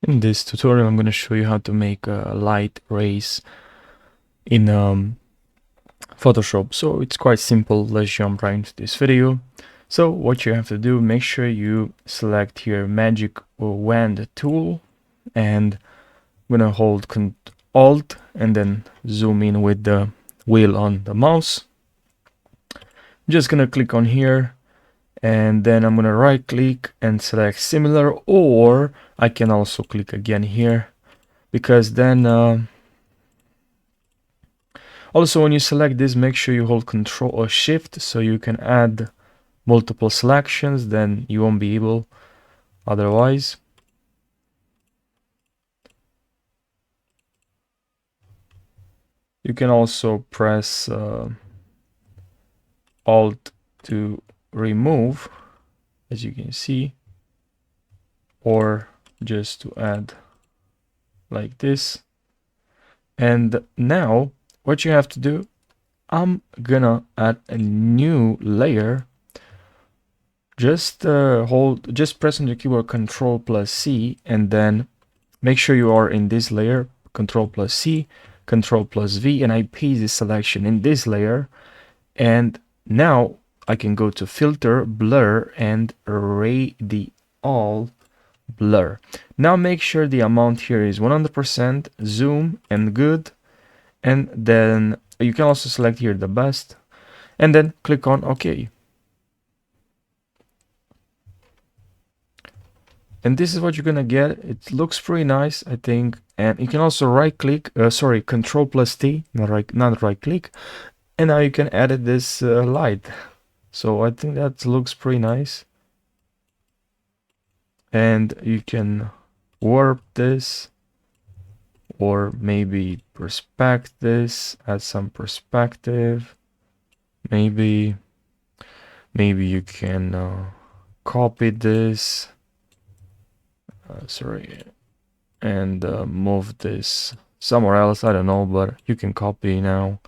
In this tutorial, I'm going to show you how to make light rays in Photoshop. So it's quite simple. Let's jump right into this video. So what you have to do, make sure you select here Magic Wand tool, and I'm going to hold Alt and then zoom in with the wheel on the mouse. I'm just going to click on here, and then I'm going to right click and select similar, or I can also click again here, because then also when you select this, make sure you hold Control or Shift so you can add multiple selections, then you won't be able otherwise. You can also press Alt to remove, as you can see, or just to add like this. And now what you have to do, I'm gonna add a new layer. Just press on your keyboard Control plus C, and then make sure you are in this layer, Control plus C, Control plus V, and I paste this selection in this layer. And now I can go to Filter, Blur, and Radial Blur. Now make sure the amount here is 100%, zoom, and good. And then you can also select here the best, and then click on OK. And this is what you're gonna get. It looks pretty nice, I think. And you can also right click, Control plus T, not right click. And now you can edit this light. So I think that looks pretty nice. And you can warp this, or maybe perspect this, add some perspective. Maybe you can copy this. And move this somewhere else. I don't know, but you can copy now.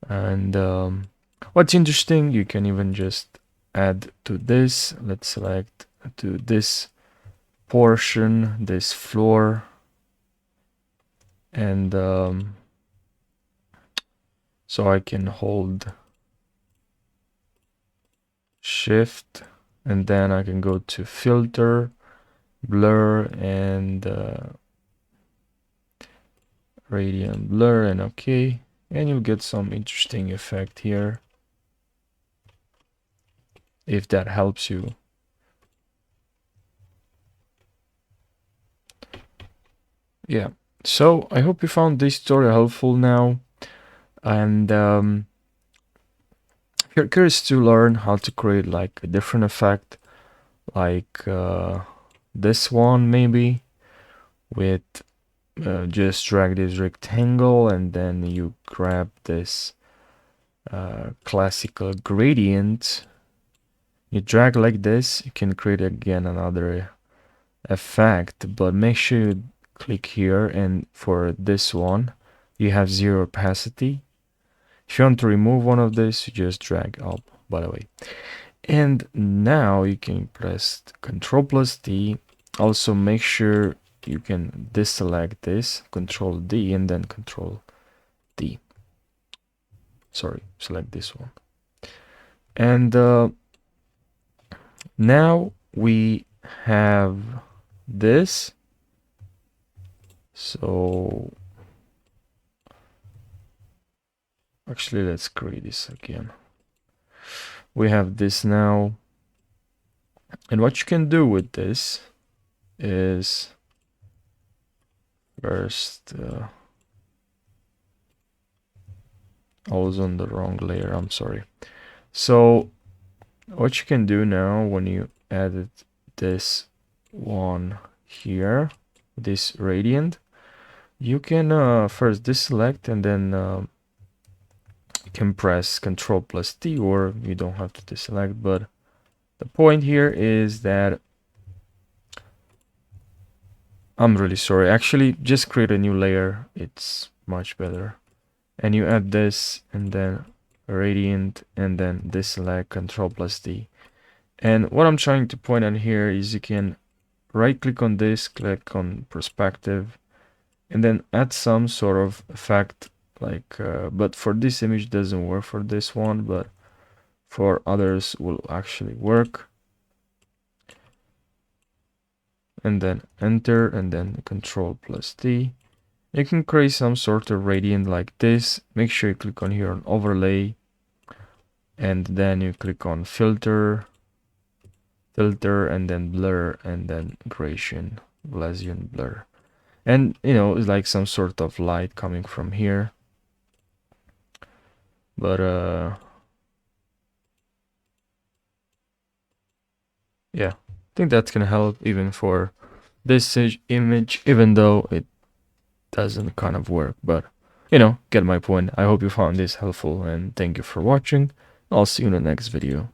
And what's interesting, you can even just add to this. Let's select to this portion, this floor, and so I can hold Shift, and then I can go to Filter, Blur, and Radiant Blur, and OK, and you'll get some interesting effect here, if that helps you. Yeah, so I hope you found this tutorial helpful now, and if you're curious to learn how to create like a different effect, like this one maybe, with just drag this rectangle and then you grab this classical gradient, you drag like this, you can create again another effect, but make sure you click here, and for this one you have 0 opacity. If you want to remove one of this, you just drag up, by the way. And now you can press Control plus D. Also make sure you can deselect this, Control D, and then Control D. Sorry, select this one. And now we have this. So actually, let's create this again. We have this now. And what you can do with this is first, I was on the wrong layer, I'm sorry. So what you can do now, when you added this one here, this radiant, you can first deselect, and then you can press Control plus T, or you don't have to deselect. But the point here is that, I'm really sorry, actually just create a new layer, it's much better. And you add this, and then radiant, and then deselect, Control plus D. And what I'm trying to point out here is you can right click on this, click on perspective, and then add some sort of effect, like but for this image doesn't work for this one, but for others will actually work. And then enter, and then Control plus D. You can create some sort of gradient like this. Make sure you click on here on overlay, and then you click on filter, and then blur, and then Gaussian blur. And it's like some sort of light coming from here. But yeah, I think that's gonna help even for this image, even though it doesn't kind of work. But get my point. I hope you found this helpful, and thank you for watching. I'll see you in the next video.